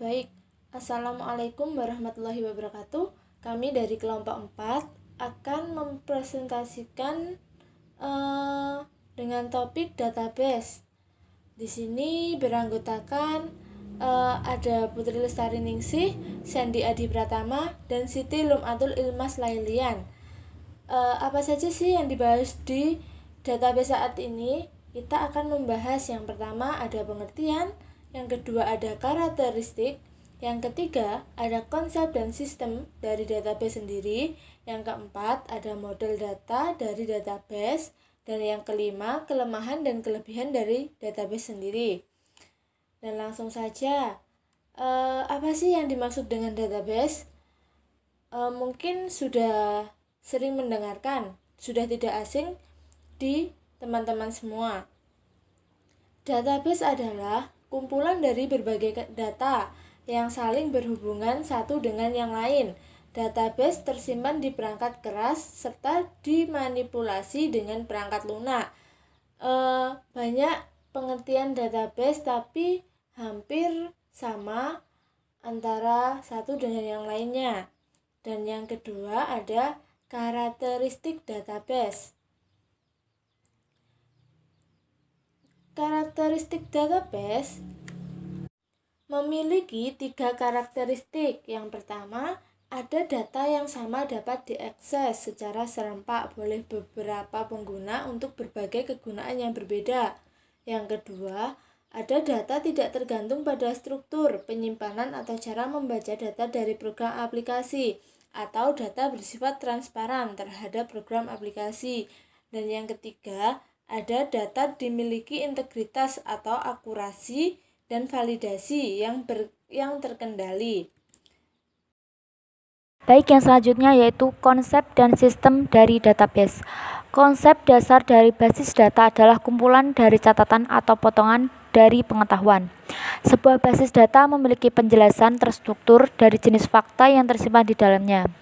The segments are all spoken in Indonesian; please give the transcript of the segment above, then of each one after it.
Baik, Assalamualaikum warahmatullahi wabarakatuh. Kami dari kelompok 4 akan mempresentasikan dengan topik database. Di sini beranggotakan ada Putri Lestari Ningsih, Sandy Adi Pratama, dan Siti Lumatul Ilmas Lailian. Apa saja sih yang dibahas di database saat ini? Kita akan membahas yang pertama ada pengertian, yang kedua ada karakteristik, yang ketiga ada konsep dan sistem dari database sendiri, yang keempat ada model data dari database, dan yang kelima kelemahan dan kelebihan dari database sendiri. Dan langsung saja, apa sih yang dimaksud dengan database? Mungkin sudah sering mendengarkan, sudah tidak asing di teman-teman semua. Database adalah kumpulan dari berbagai data yang saling berhubungan satu dengan yang lain. Database tersimpan di perangkat keras serta dimanipulasi dengan perangkat lunak. Banyak pengertian database tapi hampir sama antara satu dengan yang lainnya. Dan yang kedua ada karakteristik database. Karakteristik database memiliki 3 karakteristik. Yang pertama, ada data yang sama dapat diakses secara serempak oleh beberapa pengguna untuk berbagai kegunaan yang berbeda. Yang kedua, ada data tidak tergantung pada struktur, penyimpanan atau cara membaca data dari program aplikasi, atau data bersifat transparan terhadap program aplikasi. Dan yang ketiga, ada data dimiliki integritas atau akurasi dan validasi yang terkendali. Baik, yang selanjutnya yaitu konsep dan sistem dari database. Konsep dasar dari basis data adalah kumpulan dari catatan atau potongan dari pengetahuan. Sebuah basis data memiliki penjelasan terstruktur dari jenis fakta yang tersimpan di dalamnya.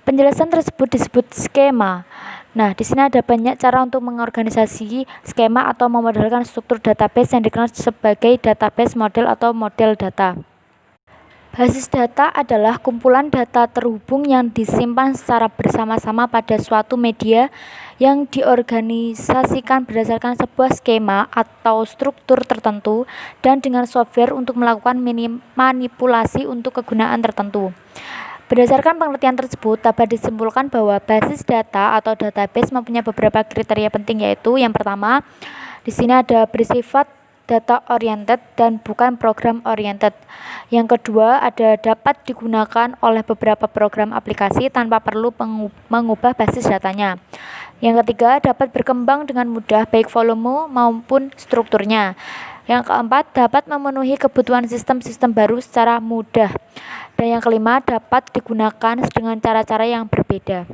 Penjelasan tersebut disebut skema. Nah, di sini ada banyak cara untuk mengorganisasi skema atau memodelkan struktur database yang dikenal sebagai database model atau model data. Basis data adalah kumpulan data terhubung yang disimpan secara bersama-sama pada suatu media yang diorganisasikan berdasarkan sebuah skema atau struktur tertentu dan dengan software untuk melakukan manipulasi untuk kegunaan tertentu. Berdasarkan pengertian tersebut, dapat disimpulkan bahwa basis data atau database mempunyai beberapa kriteria penting, yaitu yang pertama, di sini ada bersifat data oriented dan bukan program oriented. Yang kedua, ada dapat digunakan oleh beberapa program aplikasi tanpa perlu mengubah basis datanya. Yang ketiga, dapat berkembang dengan mudah baik volume maupun strukturnya. Yang keempat, dapat memenuhi kebutuhan sistem-sistem baru secara mudah. Dan yang kelima, dapat digunakan dengan cara-cara yang berbeda.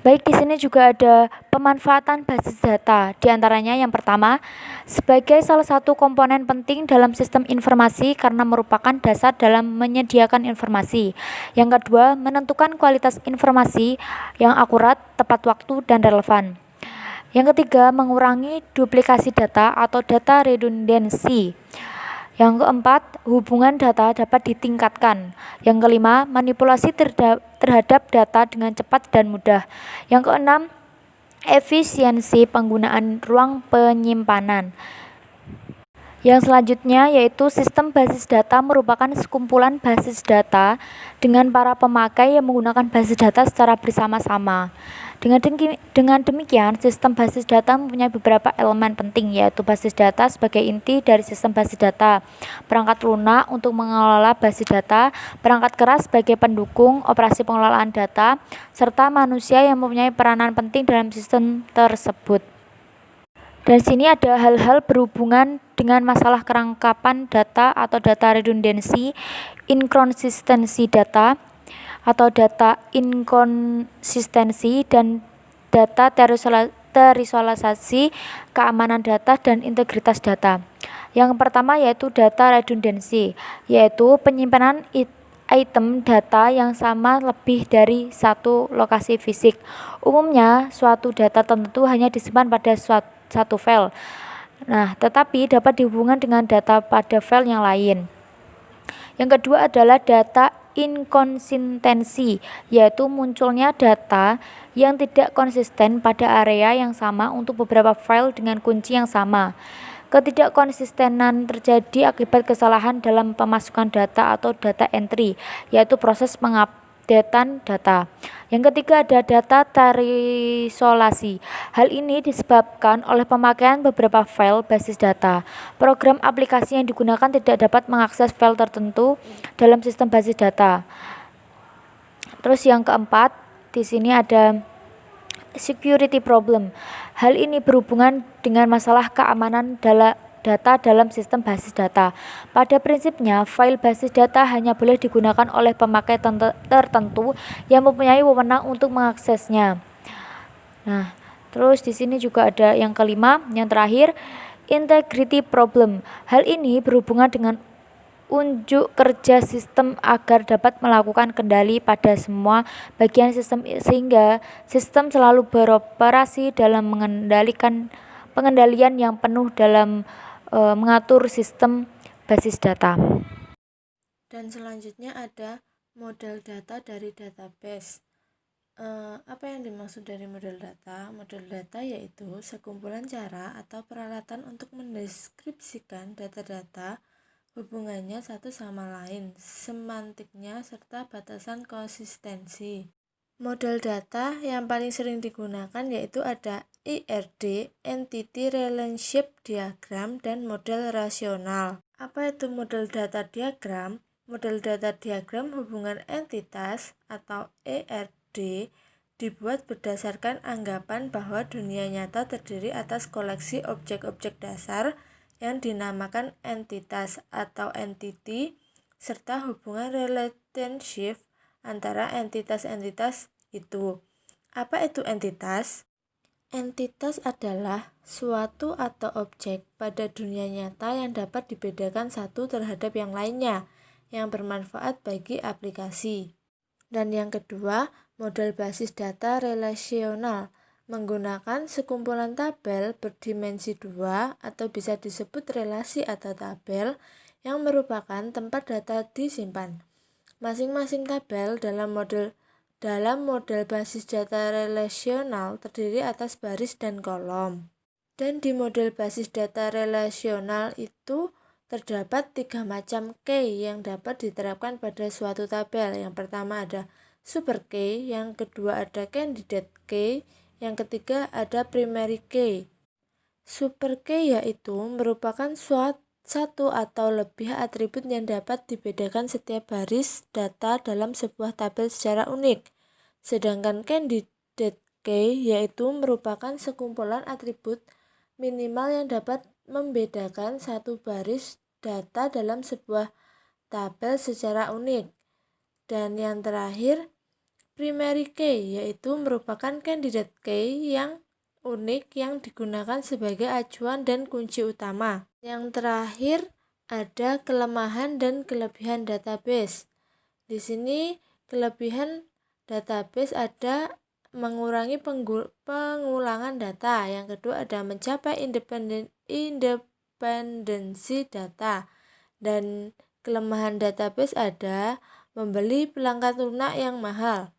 Baik, di sini juga ada pemanfaatan basis data. Di antaranya yang pertama, sebagai salah satu komponen penting dalam sistem informasi karena merupakan dasar dalam menyediakan informasi. Yang kedua, menentukan kualitas informasi yang akurat, tepat waktu, dan relevan. Yang ketiga, mengurangi duplikasi data atau data redundancy. Yang keempat, hubungan data dapat ditingkatkan. Yang kelima, manipulasi terhadap data dengan cepat dan mudah. Yang keenam, efisiensi penggunaan ruang penyimpanan. Yang selanjutnya yaitu sistem basis data merupakan sekumpulan basis data dengan para pemakai yang menggunakan basis data secara bersama-sama. Dengan demikian, sistem basis data mempunyai beberapa elemen penting, yaitu basis data sebagai inti dari sistem basis data, perangkat lunak untuk mengelola basis data, perangkat keras sebagai pendukung operasi pengelolaan data, serta manusia yang mempunyai peranan penting dalam sistem tersebut. Dan sini ada hal-hal berhubungan dengan masalah kerangkapan data atau data redundancy, inkonsistensi data atau data inkonsistensi, dan data terisolasi, keamanan data, dan integritas data. Yang pertama yaitu data redundancy, yaitu penyimpanan item data yang sama lebih dari satu lokasi fisik. Umumnya, suatu data tertentu hanya disimpan pada satu file. Nah, tetapi dapat dihubungkan dengan data pada file yang lain. Yang kedua adalah data inkonsistensi, yaitu munculnya data yang tidak konsisten pada area yang sama untuk beberapa file dengan kunci yang sama. Ketidakkonsistenan terjadi akibat kesalahan dalam pemasukan data atau data entry, yaitu proses pengupdatean data. Yang ketiga ada data terisolasi. Hal ini disebabkan oleh pemakaian beberapa file basis data. Program aplikasi yang digunakan tidak dapat mengakses file tertentu dalam sistem basis data. Terus yang keempat, di sini ada security problem. Hal ini berhubungan dengan masalah keamanan data dalam sistem basis data. Pada prinsipnya, file basis data hanya boleh digunakan oleh pemakai tertentu yang mempunyai wewenang untuk mengaksesnya. Nah, terus di sini juga ada yang kelima, yang terakhir, integrity problem. Hal ini berhubungan dengan unjuk kerja sistem agar dapat melakukan kendali pada semua bagian sistem sehingga sistem selalu beroperasi dalam pengendalian yang penuh dalam mengatur sistem basis data. Dan selanjutnya ada model data dari database. Apa yang dimaksud dari model data? Model data yaitu sekumpulan cara atau peralatan untuk mendeskripsikan data-data, hubungannya satu sama lain, semantiknya, serta batasan konsistensi. Model data yang paling sering digunakan yaitu ada IRD, Entity Relationship Diagram, dan model rasional. Apa itu model data diagram? Model data diagram hubungan entitas atau ERD dibuat berdasarkan anggapan bahwa dunia nyata terdiri atas koleksi objek-objek dasar yang dinamakan entitas atau entity, serta hubungan relationship antara entitas-entitas itu. Apa itu entitas? Entitas adalah suatu atau objek pada dunia nyata yang dapat dibedakan satu terhadap yang lainnya, yang bermanfaat bagi aplikasi. Dan yang kedua, model basis data relasional menggunakan sekumpulan tabel berdimensi 2 atau bisa disebut relasi atau tabel yang merupakan tempat data disimpan. Masing-masing tabel dalam model basis data relasional terdiri atas baris dan kolom. Dan di model basis data relasional itu terdapat 3 macam key yang dapat diterapkan pada suatu tabel. Yang pertama ada super key, yang kedua ada candidate key, yang ketiga ada primary key. Super key yaitu merupakan satu atau lebih atribut yang dapat dibedakan setiap baris data dalam sebuah tabel secara unik. Sedangkan candidate key yaitu merupakan sekumpulan atribut minimal yang dapat membedakan satu baris data dalam sebuah tabel secara unik. Dan yang terakhir, primary key yaitu merupakan candidate key yang unik yang digunakan sebagai acuan dan kunci utama. Yang terakhir ada kelemahan dan kelebihan database. Di sini kelebihan database ada mengurangi pengulangan data. Yang kedua ada mencapai independensi data. Dan kelemahan database ada membeli perangkat lunak yang mahal.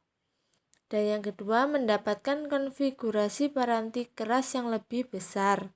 Dan yang kedua mendapatkan konfigurasi paranti keras yang lebih besar.